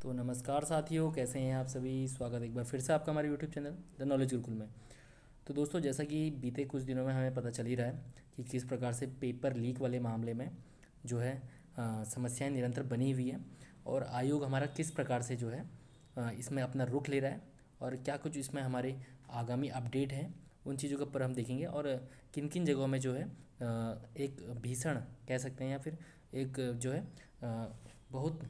तो नमस्कार साथियों, कैसे हैं आप सभी। स्वागत है एक बार फिर से आपका हमारे YouTube channel the knowledge Gurukul में। तो दोस्तों, जैसा कि बीते कुछ दिनों में हमें पता चल ही रहा है कि किस प्रकार से पेपर लीक वाले मामले में जो है समस्याएं निरंतर बनी हुई है और आयोग हमारा किस प्रकार से जो है इसमें अपना रुख ले रहा है और क्या कुछ इसमें हमारे आगामी अपडेट हैं, उन चीज़ों के ऊपर हम देखेंगे। और किन किन जगहों में जो है एक भीषण कह सकते हैं या फिर एक जो है बहुत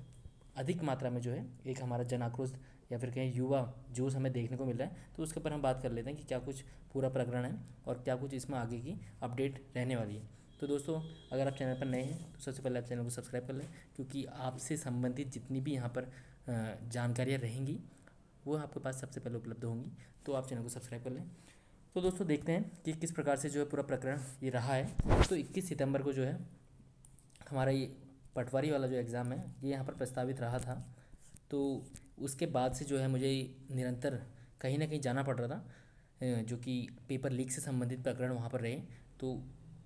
अधिक मात्रा में जो है एक हमारा जन आक्रोश या फिर कहीं युवा जोश हमें देखने को मिल रहा है। तो उसके ऊपर हम बात कर लेते हैं कि क्या कुछ पूरा प्रकरण है और क्या कुछ इसमें आगे की अपडेट रहने वाली है। तो दोस्तों, अगर आप चैनल पर नए हैं तो सबसे पहले आप चैनल को सब्सक्राइब कर लें, क्योंकि आपसे संबंधित जितनी भी यहाँ पर जानकारियाँ रहेंगी वो आपके पास सबसे पहले उपलब्ध होंगी। तो आप चैनल को सब्सक्राइब कर लें। तो दोस्तों, देखते हैं कि किस प्रकार से जो है पूरा प्रकरण ये रहा है। तो 21 सितंबर को जो है हमारा ये पटवारी वाला जो एग्ज़ाम है ये यहाँ पर प्रस्तावित रहा था। तो उसके बाद से जो है मुझे निरंतर कहीं ना कहीं जाना पड़ रहा था, जो कि पेपर लीक से संबंधित प्रकरण वहाँ पर रहे। तो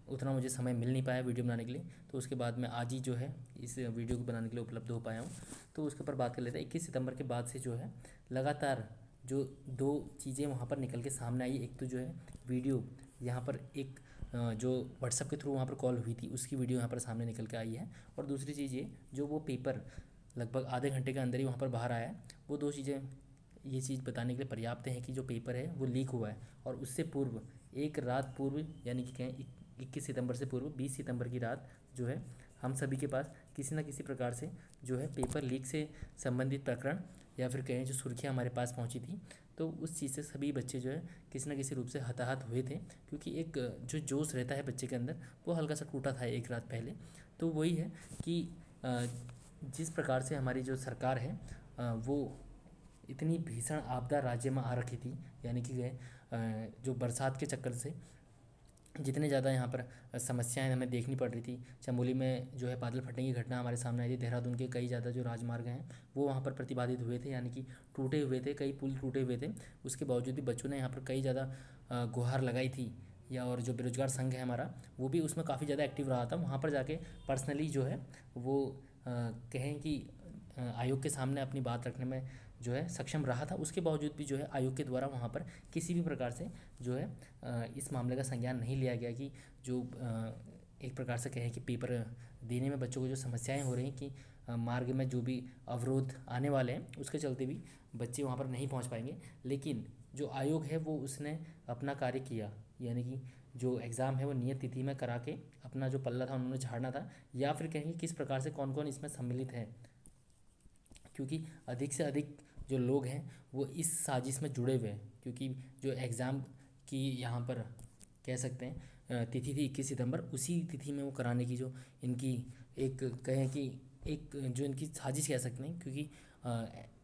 उतना मुझे समय मिल नहीं पाया वीडियो बनाने के लिए। तो उसके बाद मैं आज ही जो है इस वीडियो को बनाने के लिए उपलब्ध हो पाया हूँ। तो उसके ऊपर बात कर लेते हैं। 21 सितंबर के बाद से जो है लगातार जो दो चीज़ें वहाँ पर निकल के सामने आई। एक तो जो है वीडियो यहाँ पर एक जो व्हाट्सएप के थ्रू वहाँ पर कॉल हुई थी उसकी वीडियो यहाँ पर सामने निकल के आई है। और दूसरी चीज़ ये जो वो पेपर लगभग आधे घंटे के अंदर ही वहाँ पर बाहर आया है। वो दो चीज़ें ये चीज़ बताने के लिए पर्याप्त है कि जो पेपर है वो लीक हुआ है। और उससे पूर्व एक रात पूर्व, यानी कि कहें 21 सितंबर से पूर्व 20 सितंबर की रात जो है हम सभी के पास किसी न किसी प्रकार से जो है पेपर लीक से संबंधित प्रकरण या फिर कहें जो सुर्खियाँ हमारे पास पहुँची थी। तो उस चीज़ से सभी बच्चे जो है किसी न किसी रूप से हताहत हुए थे, क्योंकि एक जो जोश रहता है बच्चे के अंदर वो हल्का सा टूटा था एक रात पहले। तो वही है कि जिस प्रकार से हमारी जो सरकार है वो इतनी भीषण आपदा राज्य में आ रखी थी, यानी कि जो बरसात के चक्कर से जितने ज़्यादा यहाँ पर समस्याएं हमें देखनी पड़ रही थी। चमोली में जो है बादल फटने की घटना हमारे सामने आई थी। देहरादून के कई ज़्यादा जो राजमार्ग हैं वो वहाँ पर प्रतिबाधित हुए थे, यानी कि टूटे हुए थे, कई पुल टूटे हुए थे। उसके बावजूद भी बच्चों ने यहाँ पर कई ज़्यादा गुहार लगाई थी। या और जो बेरोजगार संघ है हमारा वो भी उसमें काफ़ी ज़्यादा एक्टिव रहा था। वहाँ पर जाके पर्सनली जो है वो कहें कि आयोग के सामने अपनी बात रखने में जो है सक्षम रहा था। उसके बावजूद भी जो है आयोग के द्वारा वहाँ पर किसी भी प्रकार से जो है इस मामले का संज्ञान नहीं लिया गया कि जो एक प्रकार से कहें कि पेपर देने में बच्चों को जो समस्याएं हो रही हैं कि मार्ग में जो भी अवरोध आने वाले हैं उसके चलते भी बच्चे वहाँ पर नहीं पहुँच पाएंगे। लेकिन जो आयोग है वो उसने अपना कार्य किया, यानी कि जो एग्ज़ाम है वो नियत तिथि में करा के अपना जो पल्ला था उन्होंने झाड़ना था। या फिर कहेंगे किस प्रकार से कौन कौन इसमें सम्मिलित है, क्योंकि अधिक से अधिक जो लोग हैं वो इस साजिश में जुड़े हुए हैं। क्योंकि जो एग्ज़ाम की यहाँ पर कह सकते हैं तिथि थी 21 सितंबर, उसी तिथि में वो कराने की जो इनकी एक कहें कि एक जो इनकी साजिश कह सकते हैं। क्योंकि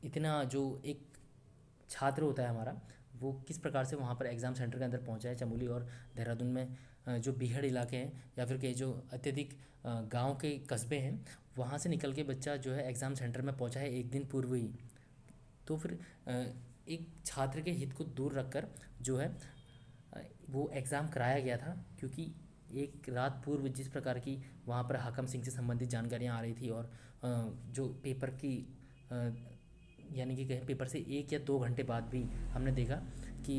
इतना जो एक छात्र होता है हमारा वो किस प्रकार से वहाँ पर एग्ज़ाम सेंटर के अंदर पहुँचा है। चमोली और देहरादून में जो बीहड़ इलाके हैं या फिर कई जो अत्यधिक गांव के कस्बे हैं वहाँ से निकल के बच्चा जो है एग्ज़ाम सेंटर में पहुँचा है एक दिन पूर्व ही। तो फिर एक छात्र के हित को दूर रखकर जो है वो एग्ज़ाम कराया गया था। क्योंकि एक रात पूर्व जिस प्रकार की वहाँ पर हाकम सिंह से संबंधित जानकारियाँ आ रही थी और जो पेपर की यानी कि कहें पेपर से 1 या 2 घंटे बाद भी हमने देखा कि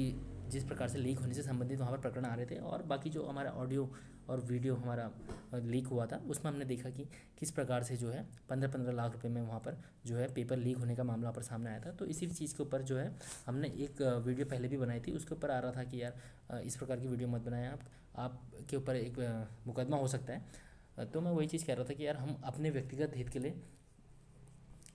जिस प्रकार से लीक होने से संबंधित वहाँ पर प्रकरण आ रहे थे। और बाकी जो हमारा ऑडियो और वीडियो हमारा लीक हुआ था उसमें हमने देखा कि किस प्रकार से जो है 15-15 लाख रुपए में वहाँ पर जो है पेपर लीक होने का मामला पर सामने आया था। तो इसी चीज़ के ऊपर जो है हमने एक वीडियो पहले भी बनाई थी, उसके ऊपर आ रहा था कि यार इस प्रकार की वीडियो मत बनाएं, आपके ऊपर एक मुकदमा हो सकता है। तो मैं वही चीज़ कह रहा था कि यार हम अपने व्यक्तिगत हित के लिए,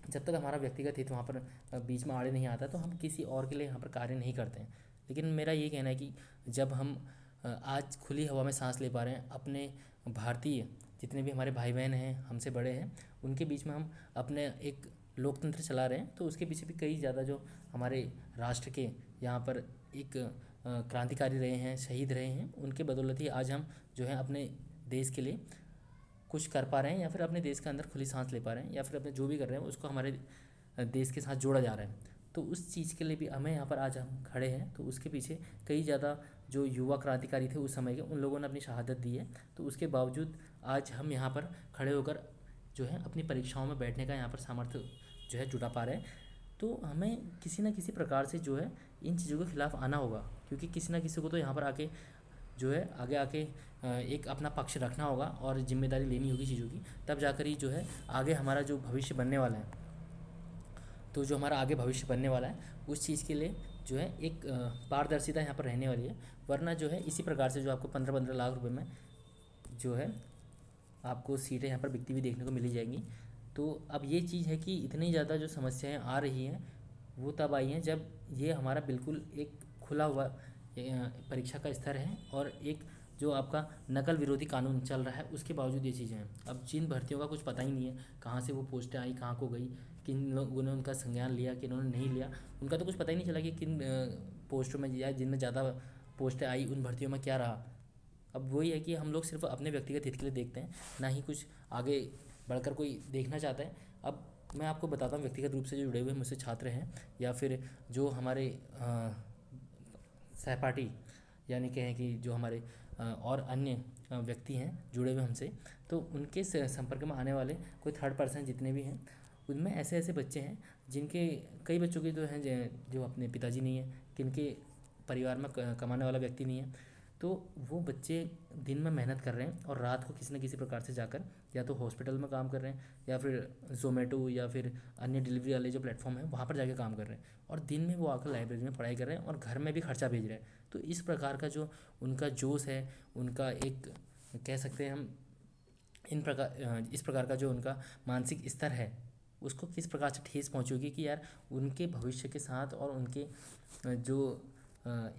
जब तक हमारा व्यक्तिगत हित वहाँ पर बीच में आड़े नहीं आता तो हम किसी और के लिए यहाँ पर कार्य नहीं करते हैं। लेकिन मेरा ये कहना है कि जब हम आज खुली हवा में सांस ले पा रहे हैं, अपने भारतीय जितने भी हमारे भाई बहन हैं हमसे बड़े हैं उनके बीच में हम अपने एक लोकतंत्र चला रहे हैं, तो उसके पीछे भी कई ज़्यादा जो हमारे राष्ट्र के यहाँ पर एक क्रांतिकारी रहे हैं, शहीद रहे हैं, उनके बदौलत ही आज हम जो है अपने देश के लिए कुछ कर पा रहे हैं या फिर अपने देश के अंदर खुली सांस ले पा रहे हैं या फिर अपने जो भी कर रहे हैं उसको हमारे देश के साथ जोड़ा जा रहा है। तो उस चीज़ के लिए भी हमें यहाँ पर आज हम खड़े हैं। तो उसके पीछे कई ज़्यादा जो युवा क्रांतिकारी थे उस समय के, उन लोगों ने अपनी शहादत दी है। तो उसके बावजूद आज हम यहाँ पर खड़े होकर जो है अपनी परीक्षाओं में बैठने का यहाँ पर सामर्थ्य जो है जुटा पा रहे हैं। तो हमें किसी ना किसी प्रकार से जो है इन चीज़ों के खिलाफ़ आना होगा, क्योंकि किसी ना किसी को तो यहाँ पर आके जो है आगे आके एक अपना पक्ष रखना होगा और जिम्मेदारी लेनी होगी चीज़ों की, तब जाकर ही जो है आगे हमारा जो भविष्य बनने वाला है, तो जो हमारा आगे भविष्य बनने वाला है उस चीज़ के लिए जो है एक पारदर्शिता यहाँ पर रहने वाली है। वरना जो है इसी प्रकार से जो आपको 15-15 लाख रुपए में जो है आपको सीटें यहाँ पर बिकती हुई देखने को मिली जाएंगी। तो अब ये चीज़ है कि इतनी ज़्यादा जो समस्याएं आ रही हैं वो तब आई हैं जब ये हमारा बिल्कुल एक खुला हुआ परीक्षा का स्तर है और एक जो आपका नकल विरोधी कानून चल रहा है उसके बावजूद ये चीज़ें हैं। अब जिन भर्तियों का कुछ पता ही नहीं है कहाँ से वो पोस्टें आई, कहाँ को गई, किन लोगों ने उनका संज्ञान लिया, किन उन्होंने नहीं लिया, उनका तो कुछ पता ही नहीं चला कि किन पोस्टों में या जिनमें ज़्यादा पोस्टें आई उन भर्तियों में क्या रहा। अब वही है कि हम लोग सिर्फ अपने व्यक्तिगत हित के लिए देखते हैं, ना ही कुछ आगे बढ़कर कोई देखना चाहता है। अब मैं आपको बताता हूँ व्यक्तिगत रूप से जो जुड़े हुए मुझसे छात्र हैं या फिर जो हमारे सहपाठी यानी कहें कि जो हमारे और अन्य व्यक्ति हैं जुड़े हुए हमसे, तो उनके संपर्क में आने वाले कोई थर्ड पर्सन जितने भी हैं उनमें ऐसे ऐसे बच्चे हैं जिनके कई बच्चों के जो हैं जो अपने पिताजी नहीं है, किनके परिवार में कमाने वाला व्यक्ति नहीं है, तो वो बच्चे दिन में मेहनत कर रहे हैं और रात को किसी न किसी प्रकार से जाकर या तो हॉस्पिटल में काम कर रहे हैं या फिर ज़ोमेटो या फिर अन्य डिलीवरी वाले जो प्लेटफॉर्म है वहाँ पर जाके काम कर रहे हैं, और दिन में वो आकर लाइब्रेरी में पढ़ाई कर रहे हैं और घर में भी खर्चा भेज रहे हैं। तो इस प्रकार का जो उनका जोश है, उनका एक कह सकते हैं हम इस प्रकार का जो उनका मानसिक स्तर है उसको किस प्रकार से ठेस पहुँचेगी कि यार उनके भविष्य के साथ और उनके जो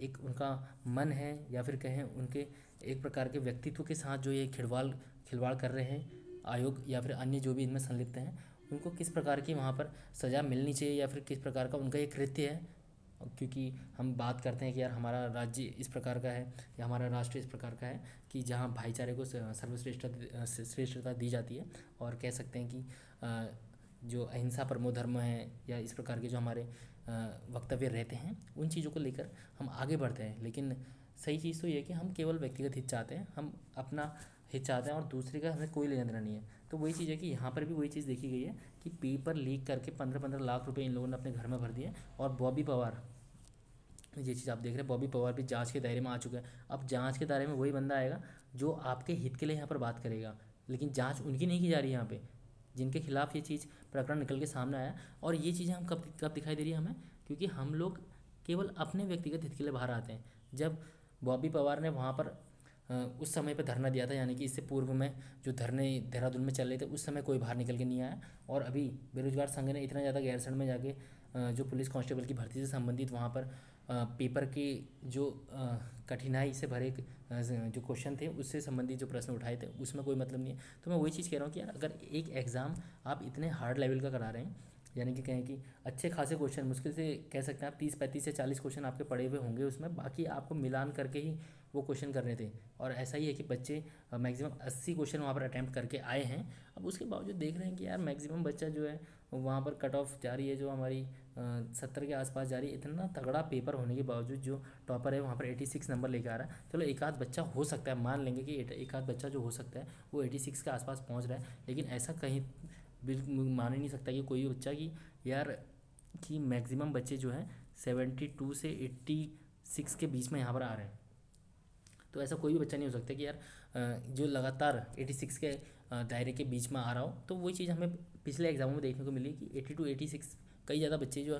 एक उनका मन है या फिर कहें उनके एक प्रकार के व्यक्तित्व के साथ जो ये खिलवाड़ कर रहे हैं आयोग या फिर अन्य जो भी इनमें संलिप्त हैं, उनको किस प्रकार की वहाँ पर सज़ा मिलनी चाहिए या फिर किस प्रकार का उनका ये कृत्य है। क्योंकि हम बात करते हैं कि यार हमारा राज्य इस प्रकार का है या हमारा राष्ट्र इस प्रकार का है कि जहाँ भाईचारे को श्रेष्ठता दी जाती है, और कह सकते हैं कि जो अहिंसा परमो धर्म है या इस प्रकार के जो हमारे वक्तव्य रहते हैं उन चीज़ों को लेकर हम आगे बढ़ते हैं। लेकिन सही चीज़ तो ये है कि हम केवल व्यक्तिगत हित चाहते हैं, हम अपना हित चाहते हैं और दूसरे का हमें कोई लेना देना नहीं है। तो वही चीज़ है कि यहाँ पर भी वही चीज़ देखी गई है कि पेपर लीक करके 15-15 लाख रुपए इन लोगों ने अपने घर में भर दिए। और बॉबी पवार, ये चीज़ आप देख रहे हैं, बॉबी पवार भी जांच के दायरे में आ चुका है। अब जांच के दायरे में वही बंदा आएगा जो आपके हित के लिए यहाँ पर बात करेगा, लेकिन जांच उनकी नहीं की जा रही है यहाँ पे जिनके खिलाफ़ ये चीज़ प्रकरण निकल के सामने आया। और ये चीज़ें हम कब कब दिखाई दे रही है हमें, क्योंकि हम लोग केवल अपने व्यक्तिगत हित के लिए बाहर आते हैं। जब बॉबी पवार ने वहाँ पर उस समय पर धरना दिया था, यानी कि इससे पूर्व में जो धरने देहरादून में चल रहे थे उस समय कोई बाहर निकल के नहीं आया। और अभी बेरोजगार संघ ने इतना ज़्यादा गैरसैंण में जाके जो पुलिस कांस्टेबल की भर्ती से संबंधित वहाँ पर पेपर की जो कठिनाई से भरे जो क्वेश्चन थे उससे संबंधित जो प्रश्न उठाए थे उसमें कोई मतलब नहीं है। तो मैं वही चीज़ कह रहा हूँ कि यार अगर एक एग्ज़ाम आप इतने हार्ड लेवल का करा रहे हैं, यानी कि कहें कि अच्छे खासे क्वेश्चन, मुश्किल से कह सकते हैं आप 30-35 से 40 क्वेश्चन आपके पड़े हुए होंगे उसमें, बाकी आपको मिलान करके ही वो क्वेश्चन करने थे। और ऐसा ही है कि बच्चे मैक्सिमम 80 क्वेश्चन वहाँ पर अटैम्प्ट करके आए हैं। अब उसके बावजूद देख रहे हैं कि यार मैक्सिमम बच्चा जो है वहाँ पर कट ऑफ जा रही है जो हमारी 70 के आसपास जा रही है। इतना तगड़ा पेपर होने के बावजूद जो टॉपर है वहाँ पर 86 नंबर लेके आ रहा है। चलो एक आध बच्चा हो सकता है, मान लेंगे कि एक आध बच्चा जो हो सकता है वो 86 के आसपास पहुँच रहा है, लेकिन ऐसा कहीं बिल्कुल मान ही नहीं सकता कि कोई बच्चा कि यार कि मैक्सिमम बच्चे जो हैं 72 से 86 के बीच में यहाँ पर आ रहे हैं। तो ऐसा कोई भी बच्चा नहीं हो सकता कि यार जो लगातार 86 के दायरे के बीच में आ रहा हो। तो वही चीज़ हमें पिछले एग्जामों में देखने को मिली कि 82-86 कई ज़्यादा बच्चे जो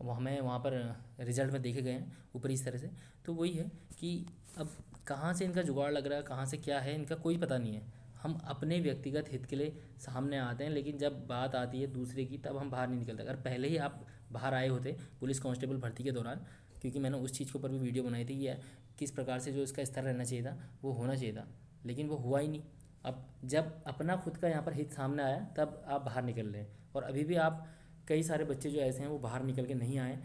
वो हमें वहाँ पर रिजल्ट में देखे गए हैं ऊपरी इस तरह से। तो वही है कि अब कहाँ से इनका जुगाड़ लग रहा है, कहाँ से क्या है इनका कोई पता नहीं है। हम अपने व्यक्तिगत हित के लिए सामने आते हैं, लेकिन जब बात आती है दूसरे की तब हम बाहर नहीं निकलते। अगर पहले ही आप बाहर आए होते पुलिस कांस्टेबल भर्ती के दौरान, क्योंकि मैंने उस चीज़ के ऊपर भी वीडियो बनाई थी कि किस प्रकार से जो इसका स्तर रहना चाहिए था वो होना चाहिए था, लेकिन वो हुआ ही नहीं। अब जब अपना खुद का यहाँ पर हित सामने आया तब आप बाहर निकल रहे हैं, और अभी भी आप कई सारे बच्चे जो ऐसे हैं वो बाहर निकल के नहीं आए।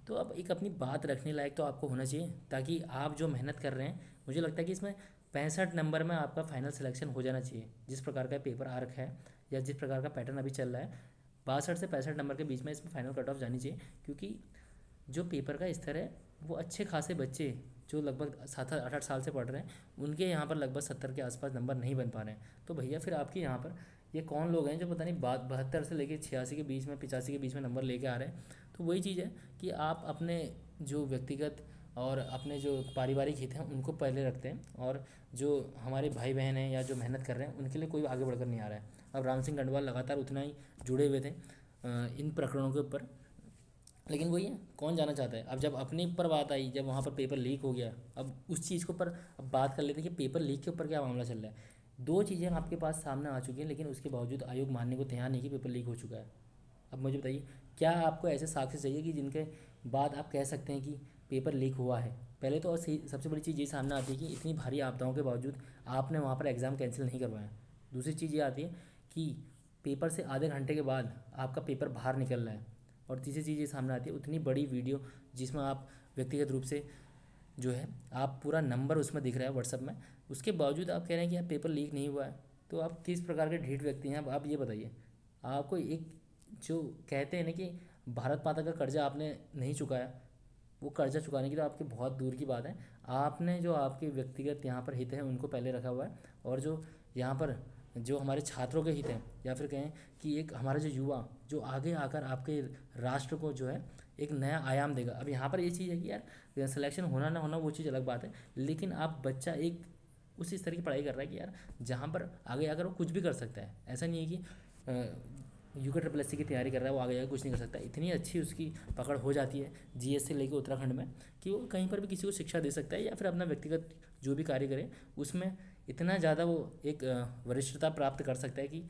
तो अब एक अपनी बात रखने लायक तो आपको होना चाहिए, ताकि आप जो मेहनत कर रहे हैं, मुझे लगता है कि इसमें 65 नंबर में आपका फाइनल सिलेक्शन हो जाना चाहिए। जिस प्रकार का पेपर आ रखा है या जिस प्रकार का पैटर्न अभी चल रहा है, 62 से 65 नंबर के बीच में इसमें फाइनल कट ऑफ जानी चाहिए। क्योंकि जो पेपर का स्तर है वो अच्छे खासे बच्चे जो लगभग 7-8 साल से पढ़ रहे हैं उनके यहाँ पर लगभग 70 के आसपास नंबर नहीं बन पा रहे हैं। तो भैया फिर आपकी यहाँ पर ये कौन लोग हैं जो पता नहीं 72 से लेके 86 के बीच में 85 के बीच में नंबर लेके आ रहे हैं। तो वही चीज़ है कि आप अपने जो व्यक्तिगत और अपने जो पारिवारिक हित हैं उनको पहले रखते हैं, और जो हमारे भाई बहन हैं या जो मेहनत कर रहे हैं उनके लिए कोई आगे बढ़कर नहीं आ रहा है। अब राम सिंह गढ़वाल लगातार उतना ही जुड़े हुए थे इन प्रकरणों के ऊपर, लेकिन वही है, कौन जाना चाहता है। अब जब अपने ऊपर बात आई, जब वहाँ पर पेपर लीक हो गया, अब उस चीज़ के ऊपर अब बात कर लेते हैं कि पेपर लीक के ऊपर क्या मामला चल रहा है। दो चीज़ें आपके पास सामने आ चुकी हैं, लेकिन उसके बावजूद आयोग मानने को तैयार नहीं कि पेपर लीक हो चुका है। अब मुझे बताइए, क्या आपको ऐसे साक्ष्य चाहिए कि जिनके बाद आप कह सकते हैं कि पेपर लीक हुआ है। पहले तो और सबसे बड़ी चीज़ ये सामने आती है कि इतनी भारी आपदाओं के बावजूद आपने वहाँ पर एग्ज़ाम कैंसिल नहीं करवाया। दूसरी चीज़ ये आती है कि पेपर से आधे घंटे के बाद आपका पेपर बाहर निकल रहा है। और तीसरी चीज़ ये सामने आती है, उतनी बड़ी वीडियो जिसमें आप व्यक्तिगत रूप से जो है आप पूरा नंबर उसमें दिख रहा है व्हाट्सअप में, उसके बावजूद आप कह रहे हैं कि यार पेपर लीक नहीं हुआ है। तो आप किस प्रकार के ढीठ व्यक्ति हैं। अब आप ये बताइए, आपको एक जो कहते हैं ना कि भारत माता का कर्जा आपने नहीं चुकाया, वो कर्जा चुकाने की तो आपकी बहुत दूर की बात है। आपने जो आपके व्यक्तिगत यहाँ पर हित हैं उनको पहले रखा हुआ है, और जो यहाँ पर जो हमारे छात्रों के हित हैं, या फिर कहें कि एक हमारा जो युवा जो आगे आकर आपके राष्ट्र को जो है एक नया आयाम देगा। अब यहाँ पर ये चीज़ है कि यार सिलेक्शन होना ना होना वो चीज़ अलग बात है, लेकिन आप बच्चा एक उस इस तरह की पढ़ाई कर रहा है कि यार जहाँ पर आगे आकर वो कुछ भी कर सकता है। ऐसा नहीं है कि यूके ट्रिपल एस सी की तैयारी कर रहा है वो आगे जाकर कुछ नहीं कर सकता। इतनी अच्छी उसकी पकड़ हो जाती है जीएस से लेकर उत्तराखंड में कि वो कहीं पर भी किसी को शिक्षा दे सकता है, या फिर अपना व्यक्तिगत जो भी कार्य करे उसमें इतना ज़्यादा वो एक वरिष्ठता प्राप्त कर सकता है कि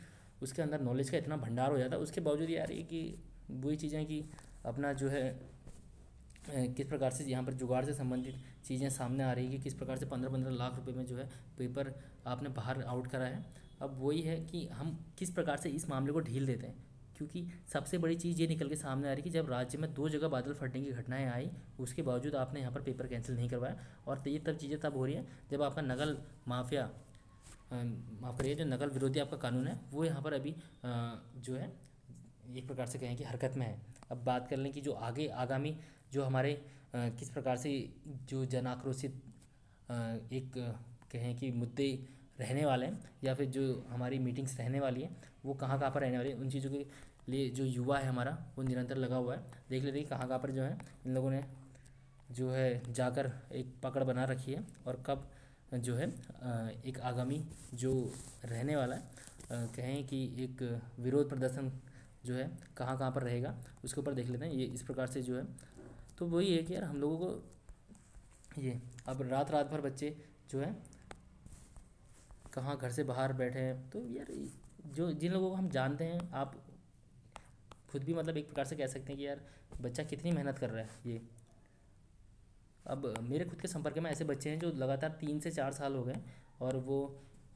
उसके अंदर नॉलेज का इतना भंडार हो जाता है। उसके बावजूद यार ये कि वही चीज़ें कि अपना जो है किस प्रकार से यहाँ पर जुगाड़ से संबंधित चीज़ें सामने आ रही है कि किस प्रकार से 15-15 लाख रुपए में जो है पेपर आपने बाहर आउट करा है। अब वही है कि हम किस प्रकार से इस मामले को ढील देते हैं, क्योंकि सबसे बड़ी चीज़ ये निकल के सामने आ रही है कि जब राज्य में 2 जगह बादल फटने की घटनाएं आई, उसके बावजूद आपने यहाँ पर पेपर कैंसिल नहीं करवाया। और ये तब चीज़ें तब हो रही हैं जब आपका नकल माफिया माफ़ करिए जो नकल विरोधी आपका कानून है वो यहाँ पर अभी जो है एक प्रकार से कहें कि हरकत में है। अब बात कर लें कि जो आगे आगामी जो हमारे किस प्रकार से जो जन आक्रोशित एक कहें कि मुद्दे रहने वाले हैं, या फिर जो हमारी मीटिंग्स रहने वाली हैं वो कहाँ कहाँ पर रहने वाली है, उन चीज़ों के लिए जो युवा है हमारा वो निरंतर लगा हुआ है। देख लेते हैं कहाँ कहाँ पर जो है इन लोगों ने जो है जाकर एक पकड़ बना रखी है, और कब जो है एक आगामी जो रहने वाला है कहें कि एक विरोध प्रदर्शन जो है कहाँ कहाँ पर रहेगा उसके ऊपर देख लेते हैं। ये इस प्रकार से जो है, तो वही है कि यार हम लोगों को ये अब रात रात भर बच्चे जो है कहाँ घर से बाहर बैठे हैं। तो यार जो जिन लोगों को हम जानते हैं, आप खुद भी मतलब एक प्रकार से कह सकते हैं कि यार बच्चा कितनी मेहनत कर रहा है। ये अब मेरे खुद के संपर्क में ऐसे बच्चे हैं जो लगातार 3 से 4 साल हो गए और वो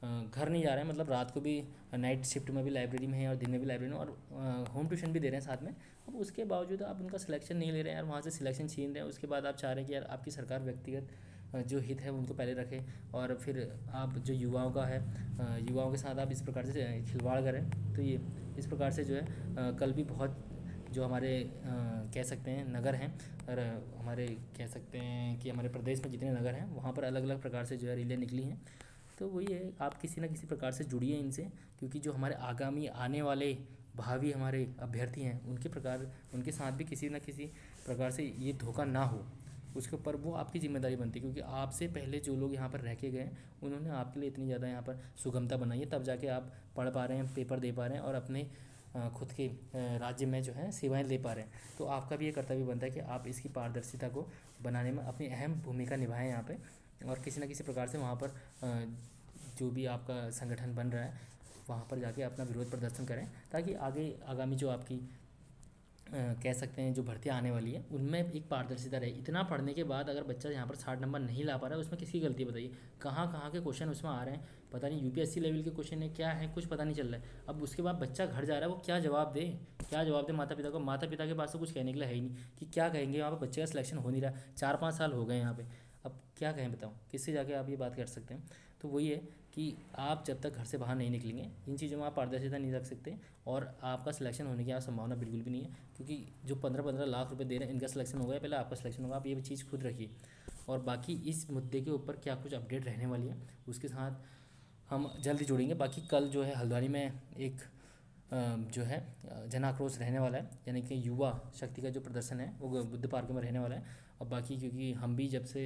घर नहीं जा रहे हैं, मतलब रात को भी नाइट शिफ्ट में भी लाइब्रेरी में है और दिन में भी लाइब्रेरी में, और होम ट्यूशन भी दे रहे हैं साथ में। अब उसके बावजूद आप उनका सिलेक्शन नहीं ले रहे हैं यार, वहाँ से सिलेक्शन छीन रहे हैं। उसके बाद आप चाह रहे हैं कि यार आपकी सरकार व्यक्तिगत जो हित है उनको पहले रखे, और फिर आप जो युवाओं का है युवाओं के साथ आप इस प्रकार से खिलवाड़ करें। तो ये इस प्रकार से जो है कल भी बहुत जो हमारे कह सकते हैं नगर हैं, और हमारे कह सकते हैं कि हमारे प्रदेश में जितने नगर हैं वहाँ पर अलग अलग प्रकार से जो है रैलियाँ निकली हैं। तो वही है, आप किसी न किसी प्रकार से जुड़िए इनसे, क्योंकि जो हमारे आगामी आने वाले भावी हमारे अभ्यर्थी हैं उनके साथ भी किसी न किसी प्रकार से ये धोखा ना हो, उसके ऊपर वो आपकी जिम्मेदारी बनती है। क्योंकि आपसे पहले जो लोग यहाँ पर रह के गए उन्होंने आपके लिए इतनी ज़्यादा यहाँ पर सुगमता बनाई है, तब जाके आप पढ़ पा रहे हैं, पेपर दे पा रहे हैं, और अपने खुद के राज्य में जो है सेवाएं ले पा रहे हैं। तो आपका भी ये कर्तव्य बनता है कि आप इसकी पारदर्शिता को बनाने में अपनी अहम भूमिका निभाएं यहाँ पे, और किसी न किसी प्रकार से वहाँ पर जो भी आपका संगठन बन रहा है वहाँ पर जाके अपना विरोध प्रदर्शन करें, ताकि आगे आगामी जो आपकी कह सकते हैं जो भर्तियाँ आने वाली है उनमें एक पारदर्शिता रहे। इतना पढ़ने के बाद अगर बच्चा यहाँ पर 60 नंबर नहीं ला पा रहा है, उसमें किसकी गलती बताइए। कहाँ कहाँ के क्वेश्चन उसमें आ रहे हैं, पता नहीं यूपीएससी लेवल के क्वेश्चन है क्या है, कुछ पता नहीं चल रहा है। अब उसके बाद बच्चा घर जा रहा है, वो क्या जवाब दे, क्या जवाब दे माता पिता को। माता पिता के पास तो कुछ कहने के लिए है ही नहीं कि क्या कहेंगे, वहाँ पर बच्चे का सिलेक्शन हो नहीं रहा, 4-5 साल हो गए यहाँ पे, अब क्या कहें बताओ, किससे जाके आप ये बात कर सकते हैं। तो वही है कि आप जब तक घर से बाहर नहीं निकलेंगे इन चीज़ों में आप पारदर्शिता नहीं रख सकते, और आपका सिलेक्शन होने की आप संभावना बिल्कुल भी नहीं है। क्योंकि जो 15-15 लाख रुपए दे रहे हैं इनका सिलेक्शन हो गया, पहले आपका सिलेक्शन होगा, आप ये चीज़ खुद रखिए। और बाकी इस मुद्दे के ऊपर क्या कुछ अपडेट रहने वाली है उसके साथ हम जल्द ही जुड़ेंगे। बाकी कल जो है हल्द्वानी में एक जो है जन आक्रोश रहने वाला है, यानी कि युवा शक्ति का जो प्रदर्शन है वो बुद्ध पार्क में रहने वाला है। और बाकी क्योंकि हम भी जब से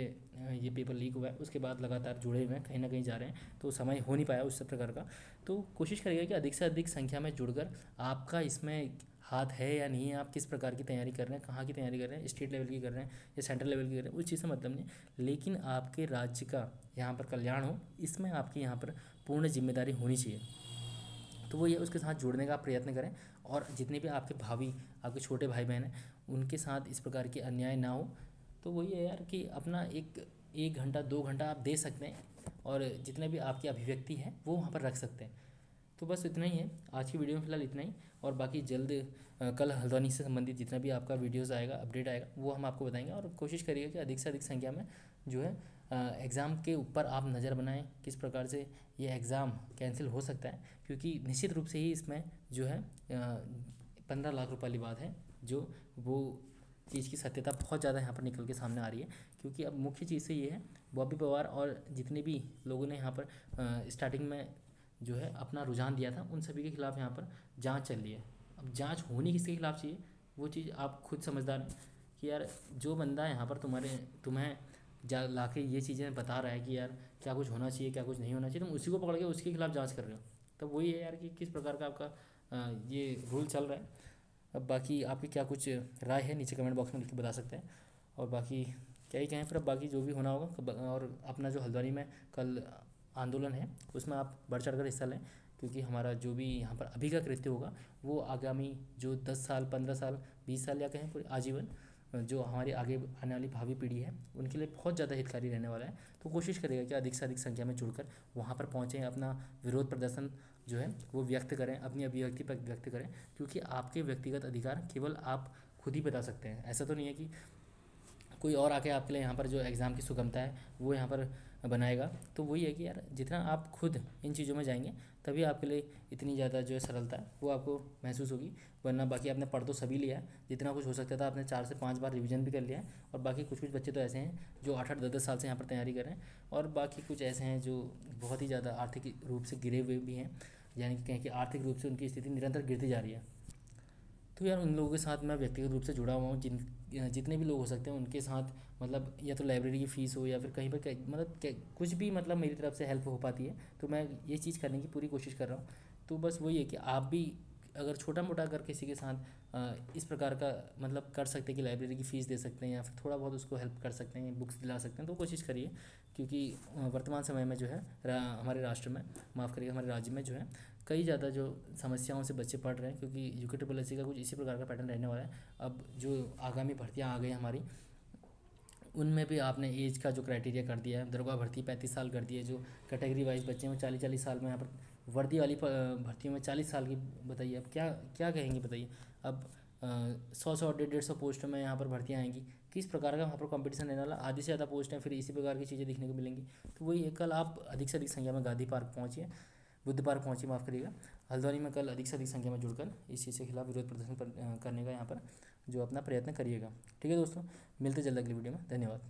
ये पेपर लीक हुआ है उसके बाद लगातार जुड़े हुए हैं, कहीं ना कहीं जा रहे हैं, तो समय हो नहीं पाया उस सब प्रकार का। तो कोशिश करिएगा कि अधिक से अधिक संख्या में जुड़कर आपका इसमें हाथ है या नहीं है, आप किस प्रकार की तैयारी कर रहे हैं, कहाँ की तैयारी कर रहे हैं, स्टेट लेवल की कर रहे हैं या सेंट्रल लेवल की कर रहे हैं, उस चीज़ से मतलब नहीं, लेकिन आपके राज्य का यहाँ पर कल्याण हो, इसमें आपकी यहाँ पर पूर्ण जिम्मेदारी होनी चाहिए। तो वो ये उसके साथ जुड़ने का प्रयत्न करें। और जितने भी आपके भावी, आपके छोटे भाई बहन हैं, उनके साथ इस प्रकार की अन्याय ना हो। तो वही है यार कि अपना एक 1 घंटा 2 घंटा आप दे सकते हैं, और जितने भी आपकी अभिव्यक्ति है वो वहाँ पर रख सकते हैं। तो बस इतना ही है आज की वीडियो में, फ़िलहाल इतना ही। और बाकी जल्द कल हल्द्वानी से संबंधित जितना भी आपका वीडियोस आएगा, अपडेट आएगा, वो हम आपको बताएंगे। और कोशिश करिएगा कि अधिक से अधिक संख्या में जो है एग्ज़ाम के ऊपर आप नज़र बनाएं, किस प्रकार से ये एग्ज़ाम कैंसिल हो सकता है। क्योंकि निश्चित रूप से ही इसमें जो है 15 लाख रुपए वाली बात है, जो वो चीज़ की सत्यता बहुत ज़्यादा यहाँ पर निकल के सामने आ रही है। क्योंकि अब मुख्य चीज़ से ये है, बॉबी पवार और जितने भी लोगों ने यहाँ पर स्टार्टिंग में जो है अपना रुझान दिया था, उन सभी के खिलाफ़ यहाँ पर जांच चल रही है। अब जांच होनी किसके खिलाफ़ चाहिए, वो चीज़ आप खुद समझदार हैं कि यार जो बंदा यहाँ पर तुम्हें जा ला के ये चीज़ें बता रहा है कि यार क्या कुछ होना चाहिए, क्या कुछ नहीं होना चाहिए, तुम उसी को पकड़ के उसके खिलाफ़ जांच कर रहे हो। तो वही है यार कि किस प्रकार का आपका ये रूल चल रहा है। अब बाकी आपकी क्या कुछ राय है, नीचे कमेंट बॉक्स में लिख के बता सकते हैं। और बाकी क्या ही कहें फिर, अब बाकी जो भी होना होगा। और अपना जो हल्द्वानी में कल आंदोलन है उसमें आप बढ़ चढ़ कर हिस्सा लें, क्योंकि हमारा जो भी यहाँ पर अभी का कृत्य होगा वो आगामी जो 10 साल 15 साल 20 साल या कहें पूरे आजीवन जो हमारी आगे आने वाली भावी पीढ़ी है उनके लिए बहुत ज़्यादा हितकारी रहने वाला है। तो कोशिश करेगा कि अधिक से अधिक संख्या में जुड़कर वहाँ पर पहुँचें, अपना विरोध प्रदर्शन जो है वो व्यक्त करें, अपनी अभिव्यक्ति पर व्यक्त करें। क्योंकि आपके व्यक्तिगत अधिकार केवल आप खुद ही बता सकते हैं। ऐसा तो नहीं है कि कोई और आके आपके लिए यहाँ पर जो एग्ज़ाम की सुगमता है वो यहाँ पर बनाएगा। तो वही है कि यार जितना आप खुद इन चीज़ों में जाएंगे तभी आपके लिए इतनी ज़्यादा जो है सरलता है वो आपको महसूस होगी। वरना बाकी आपने पढ़ तो सभी लिया है, जितना कुछ हो सकता था आपने 4 से 5 बार रिवीजन भी कर लिया है। और बाकी कुछ कुछ बच्चे तो ऐसे हैं जो 8-8 10-10 साल से यहाँ पर तैयारी कर रहे हैं। और बाकी कुछ ऐसे हैं जो बहुत ही ज़्यादा आर्थिक रूप से गिरे हुए भी हैं, यानी कि कहें कि आर्थिक रूप से उनकी स्थिति निरंतर गिरती जा रही है। तो यार उन लोगों के साथ मैं व्यक्तिगत रूप से जुड़ा हुआ हूँ, जितने भी लोग हो सकते हैं उनके साथ, मतलब या तो लाइब्रेरी की फ़ीस हो या फिर कहीं पर मतलब कुछ भी, मतलब मेरी तरफ से हेल्प हो पाती है तो मैं ये चीज़ करने की पूरी कोशिश कर रहा हूँ। तो बस वही है कि आप भी अगर छोटा मोटा अगर किसी के साथ इस प्रकार का मतलब कर सकते हैं कि लाइब्रेरी की फ़ीस दे सकते हैं या फिर थोड़ा बहुत उसको हेल्प कर सकते हैं, बुक्स दिला सकते हैं, तो कोशिश करिए। क्योंकि वर्तमान समय में जो है हमारे राष्ट्र में, माफ़ करिए हमारे राज्य में जो है कई ज़्यादा जो समस्याओं से बच्चे पढ़ रहे हैं। क्योंकि यूके ट्रिपल एस सी का कुछ इसी प्रकार का पैटर्न रहने वाला है। अब जो आगामी भर्तियाँ आ गई हमारी, उनमें भी आपने एज का जो क्राइटेरिया कर दिया है, दरोगा भर्ती 35 साल कर दी है, जो कैटेगरी वाइज बच्चे हैं 40-40 साल में, यहाँ पर वर्दी वाली भर्तियों में 40 साल की। बताइए अब क्या क्या कहेंगे, बताइए। अब 100-100 150-150 पोस्टों में यहाँ पर भर्तियाँ आएंगी, किस प्रकार का वहाँ पर कंपटीशन रहने वाला, आधी से ज़्यादा पोस्ट हैं, फिर इसी प्रकार की चीज़ें देखने को मिलेंगी। तो वही कल आप अधिक से अधिक संख्या में गांधी पार्क पहुँचिए, बुद्ध पार्क पहुँचिए, माफ़ करिएगा। हल्द्वानी में कल अधिक से अधिक संख्या में जुड़कर इस चीज़ के खिलाफ विरोध प्रदर्शन करने का यहाँ पर जो अपना प्रयत्न करिएगा। ठीक है दोस्तों, मिलते जल्द अगली वीडियो में, धन्यवाद।